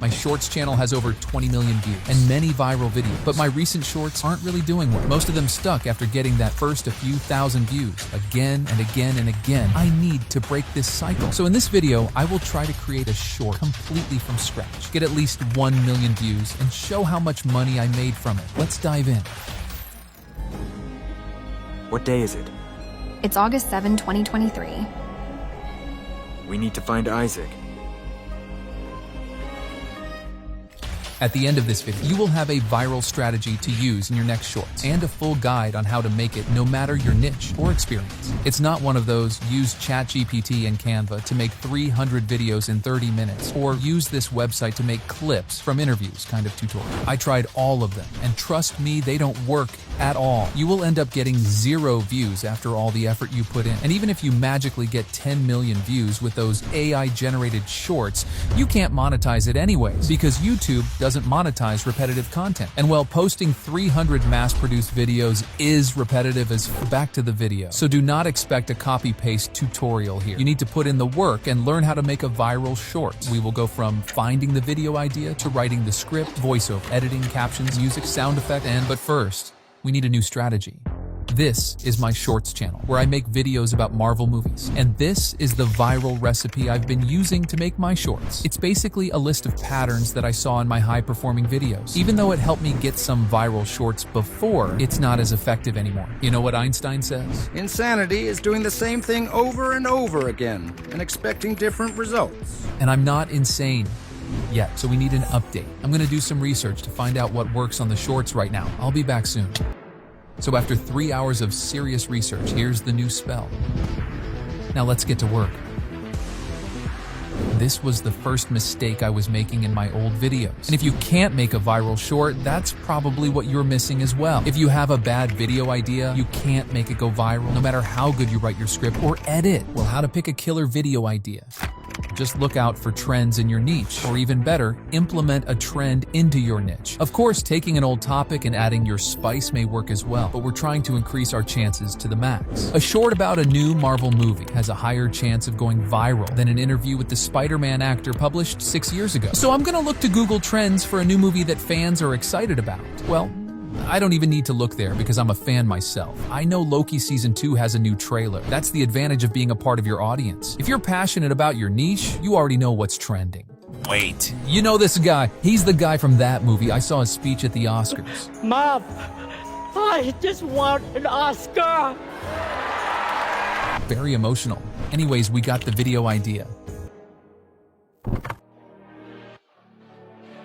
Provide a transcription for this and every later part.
My Shorts channel has over 20 million views and many viral videos, but my recent shorts aren't really doing well. Most of them stuck after getting that first a few thousand views. Again and again and again, I need to break this cycle. So in this video, I will try to create a short completely from scratch, get at least 1 million views, and show how much money I made from it. Let's dive in. What day is it? It's August 7, 2023. We need to find Isaac. At the end of this video, you will have a viral strategy to use in your next shorts and a full guide on how to make it no matter your niche or experience. It's not one of those use ChatGPT and Canva to make 300 videos in 30 minutes or use this website to make clips from interviews kind of tutorial. I tried all of them, and trust me, they don't work at all. You will end up getting 0 views after all the effort you put in. And even if you magically get 10 million views with those AI-generated shorts, you can't monetize it anyways because YouTube doesn't monetize repetitive content. And while posting 300 mass-produced videos is repetitive as back to the video, so do not expect a copy-paste tutorial here. You need to put in the work and learn how to make a viral short. We will go from finding the video idea to writing the script, voiceover, editing, captions, music, sound effect, but first, we need a new strategy. This is my Shorts channel, where I make videos about Marvel movies. And this is the viral recipe I've been using to make my shorts. It's basically a list of patterns that I saw in my high-performing videos. Even though it helped me get some viral shorts before, it's not as effective anymore. You know what Einstein says? Insanity is doing the same thing over and over again and expecting different results. And I'm not insane yet, so we need an update. I'm gonna do some research to find out what works on the shorts right now. I'll be back soon. So after 3 hours of serious research, here's the new spell. Now let's get to work. This was the first mistake I was making in my old videos. And if you can't make a viral short, that's probably what you're missing as well. If you have a bad video idea, you can't make it go viral, no matter how good you write your script or edit. Well, how to pick a killer video idea? Just look out for trends in your niche, or even better, implement a trend into your niche. Of course, taking an old topic and adding your spice may work as well, but we're trying to increase our chances to the max. A short about a new Marvel movie has a higher chance of going viral than an interview with the Spider-Man actor published 6 years ago. So I'm gonna look to Google Trends for a new movie that fans are excited about. Well, I don't even need to look there because I'm a fan myself. I know Loki Season 2 has a new trailer. That's the advantage of being a part of your audience. If you're passionate about your niche, you already know what's trending. Wait, you know this guy? He's the guy from that movie. I saw his speech at the Oscars. Mom, I just want an Oscar! Very emotional. Anyways, we got the video idea.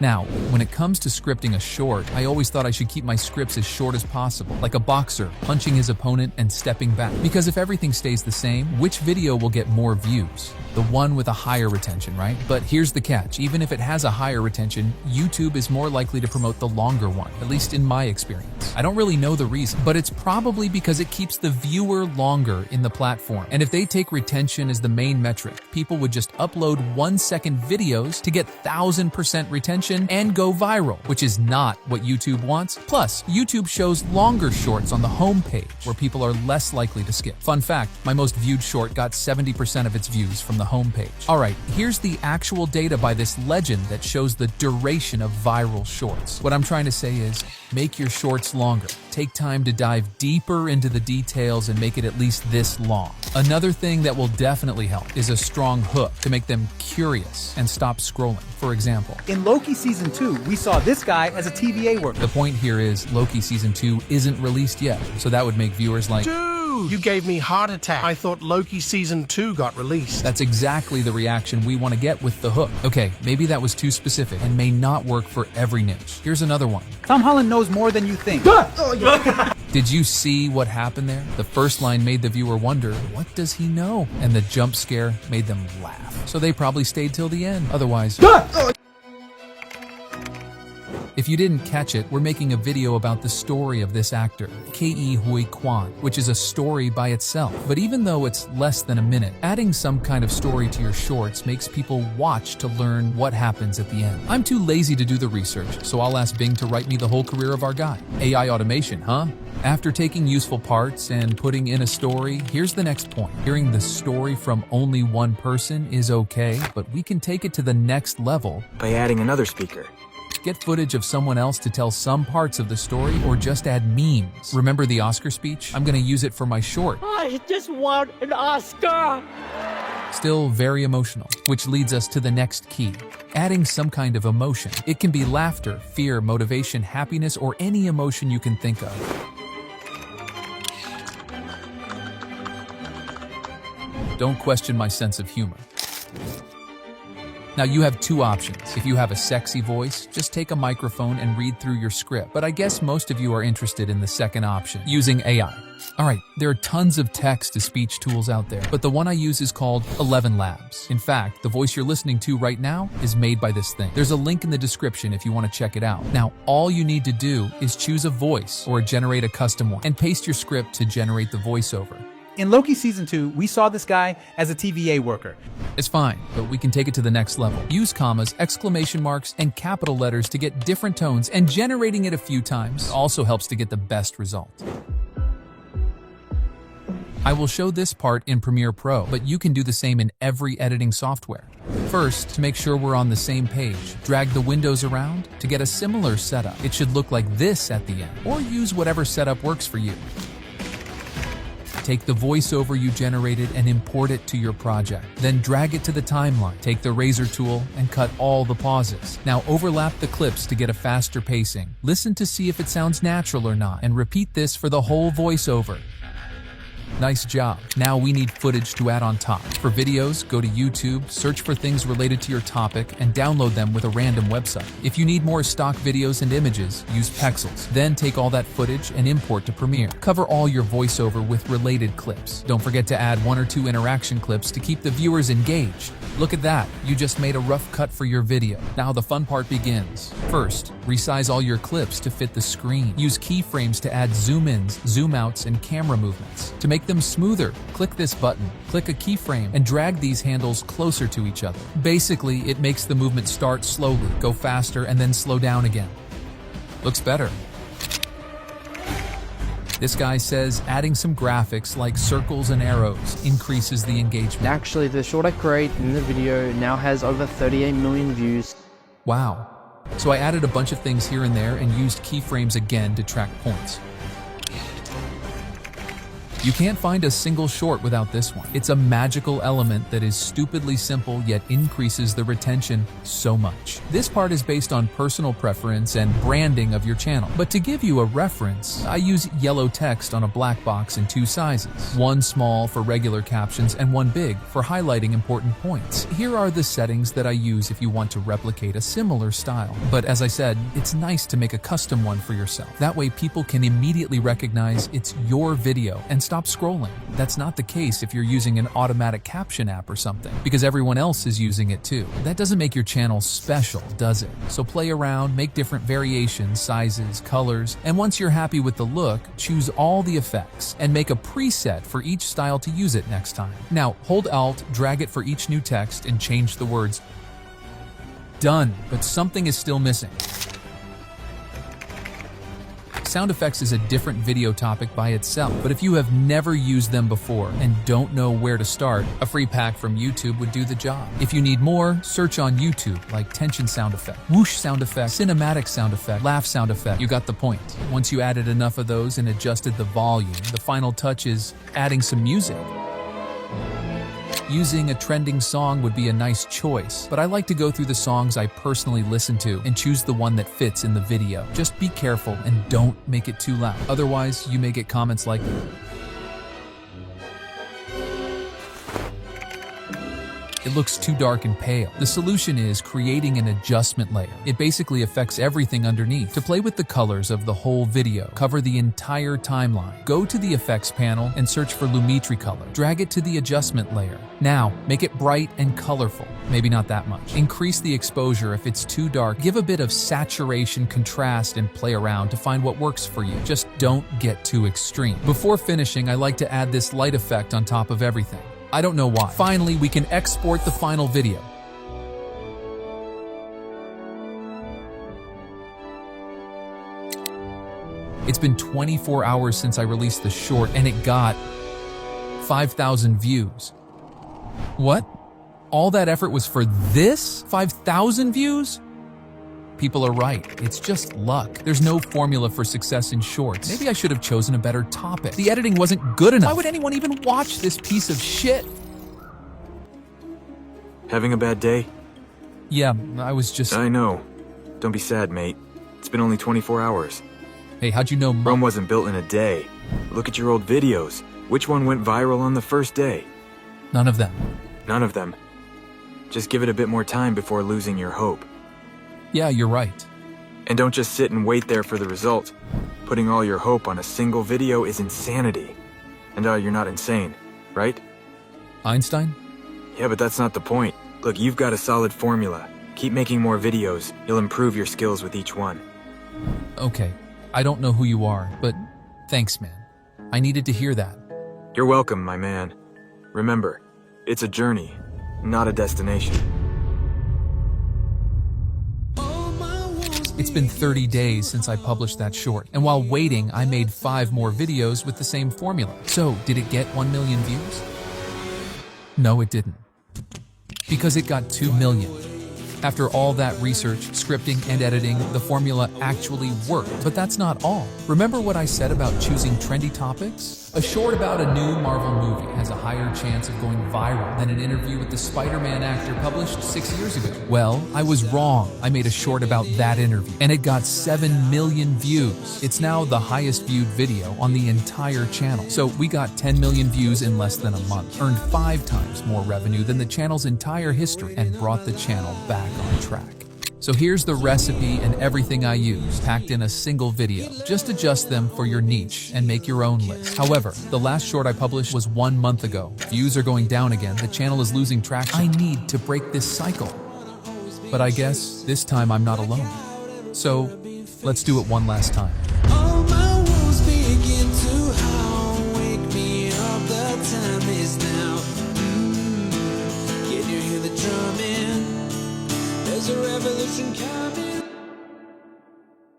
Now, when it comes to scripting a short, I always thought I should keep my scripts as short as possible, like a boxer punching his opponent and stepping back. Because if everything stays the same, which video will get more views? The one with a higher retention, right? But here's the catch. Even if it has a higher retention, YouTube is more likely to promote the longer one, at least in my experience. I don't really know the reason, but it's probably because it keeps the viewer longer in the platform. And if they take retention as the main metric, people would just upload 1-second videos to get 1000% retention and go viral, which is not what YouTube wants. Plus, YouTube shows longer shorts on the homepage where people are less likely to skip. Fun fact, my most viewed short got 70% of its views from the homepage. Alright, here's the actual data by this legend that shows the duration of viral shorts. What I'm trying to say is, make your shorts longer. Take time to dive deeper into the details and make it at least this long. Another thing that will definitely help is a strong hook to make them curious and stop scrolling. For example, in Loki Season 2, we saw this guy as a TVA worker. The point here is Loki Season 2 isn't released yet, so that would make viewers like, Dude, you gave me heart attack. I thought Loki Season 2 got released. That's exactly the reaction we want to get with the hook. Okay, maybe that was too specific and may not work for every niche. Here's another one. Tom Holland knows more than you think. Did you see what happened there? The first line made the viewer wonder, what does he know? And the jump scare made them laugh. So they probably stayed till the end. Otherwise, If you didn't catch it, we're making a video about the story of this actor, Ke Huy Quan, which is a story by itself. But even though it's less than a minute, adding some kind of story to your shorts makes people watch to learn what happens at the end. I'm too lazy to do the research, so I'll ask Bing to write me the whole career of our guy. AI automation, huh? After taking useful parts and putting in a story, here's the next point. Hearing the story from only one person is okay, but we can take it to the next level By adding another speaker. get footage of someone else to tell some parts of the story, or just add memes. Remember the Oscar speech? I'm gonna use it for my short. I just want an Oscar. Still very emotional, which leads us to the next key. Adding some kind of emotion. It can be laughter, fear, motivation, happiness, or any emotion you can think of. Don't question my sense of humor. Now you have two options. If you have a sexy voice, just take a microphone and read through your script. But I guess most of you are interested in the second option, using AI. Alright, there are tons of text-to-speech tools out there, but the one I use is called ElevenLabs. In fact, the voice you're listening to right now is made by this thing. There's a link in the description if you want to check it out. Now, all you need to do is choose a voice or generate a custom one and paste your script to generate the voiceover. In Loki Season 2, we saw this guy as a TVA worker. It's fine, but we can take it to the next level. Use commas, exclamation marks, and capital letters to get different tones, and generating it a few times also helps to get the best result. I will show this part in Premiere Pro, but you can do the same in every editing software. First, to make sure we're on the same page, drag the windows around to get a similar setup. It should look like this at the end, or use whatever setup works for you. Take the voiceover you generated and import it to your project. Then drag it to the timeline. Take the razor tool and cut all the pauses. Now overlap the clips to get a faster pacing. Listen to see if it sounds natural or not, and repeat this for the whole voiceover. Nice job. Now we need footage to add on top. For videos, go to YouTube, search for things related to your topic, and download them with a random website. If you need more stock videos and images, use Pexels. Then take all that footage and import to Premiere. Cover all your voiceover with related clips. Don't forget to add 1 or 2 interaction clips to keep the viewers engaged. Look at that, you just made a rough cut for your video. Now the fun part begins. First, resize all your clips to fit the screen. Use keyframes to add zoom-ins, zoom-outs, and camera movements. To make them smoother, click this button, click a keyframe, and drag these handles closer to each other. Basically, it makes the movement start slowly, go faster, and then slow down again. Looks better. This guy says adding some graphics like circles and arrows increases the engagement. Actually, the short I create in the video now has over 38 million views. Wow. So I added a bunch of things here and there and used keyframes again to track points. You can't find a single short without this one. It's a magical element that is stupidly simple yet increases the retention so much. This part is based on personal preference and branding of your channel. But to give you a reference, I use yellow text on a black box in 2 sizes. One small for regular captions and one big for highlighting important points. Here are the settings that I use if you want to replicate a similar style. But as I said, it's nice to make a custom one for yourself. That way people can immediately recognize it's your video and stop scrolling. That's not the case if you're using an automatic caption app or something, because everyone else is using it too. That doesn't make your channel special, does it? So play around, make different variations, sizes, colors, and once you're happy with the look, choose all the effects and make a preset for each style to use it next time. Now, hold Alt, drag it for each new text, and change the words. Done, but something is still missing. Sound effects is a different video topic by itself, but if you have never used them before and don't know where to start, a free pack from YouTube would do the job. If you need more, search on YouTube, like tension sound effect, whoosh sound effect, cinematic sound effect, laugh sound effect. You got the point. Once you added enough of those and adjusted the volume, the final touch is adding some music. Using a trending song would be a nice choice, but I like to go through the songs I personally listen to and choose the one that fits in the video. Just be careful and don't make it too loud. Otherwise, you may get comments like, It looks too dark and pale. The solution is creating an adjustment layer. It basically affects everything underneath. To play with the colors of the whole video, cover the entire timeline. Go to the effects panel and search for Lumetri color. Drag it to the adjustment layer. Now, make it bright and colorful. Maybe not that much. Increase the exposure if it's too dark. Give a bit of saturation, contrast, and play around to find what works for you. Just don't get too extreme. Before finishing, I like to add this light effect on top of everything. I don't know why. Finally, we can export the final video. It's been 24 hours since I released the short, and it got 5,000 views. What? All that effort was for this? 5,000 views? People are right. It's just luck. There's no formula for success in shorts. Maybe I should have chosen a better topic. The editing wasn't good enough. Why would anyone even watch this piece of shit? Having a bad day? Yeah, I was just... I know. Don't be sad, mate. It's been only 24 hours. Hey, how'd you know Rome wasn't built in a day. Look at your old videos. Which one went viral on the first day? None of them. None of them. Just give it a bit more time before losing your hope. Yeah, you're right. And don't just sit and wait there for the result. Putting all your hope on a single video is insanity. And you're not insane, right? Einstein? Yeah, but that's not the point. Look, you've got a solid formula. Keep making more videos. You'll improve your skills with each one. Okay, I don't know who you are, but thanks, man. I needed to hear that. You're welcome, my man. Remember, it's a journey, not a destination. It's been 30 days since I published that short, and while waiting, I made 5 more videos with the same formula. So, did it get 1 million views? No, it didn't. Because it got 2 million. After all that research, scripting, and editing, the formula actually worked. But that's not all. Remember what I said about choosing trendy topics? A short about a new Marvel movie has a higher chance of going viral than an interview with the Spider-Man actor published 6 years ago. Well, I was wrong. I made a short about that interview, and it got 7 million views. It's now the highest viewed video on the entire channel. So we got 10 million views in less than a month, earned 5 times more revenue than the channel's entire history, and brought the channel back on track. So here's the recipe and everything I use, packed in a single video. Just adjust them for your niche and make your own list. However, the last short I published was 1 month ago. Views are going down again, the channel is losing traction. I need to break this cycle. But I guess this time I'm not alone. So, let's do it one last time. All my wounds begin to howl. Wake me up, the time is now. Can you hear the drumming? There's a revolution coming.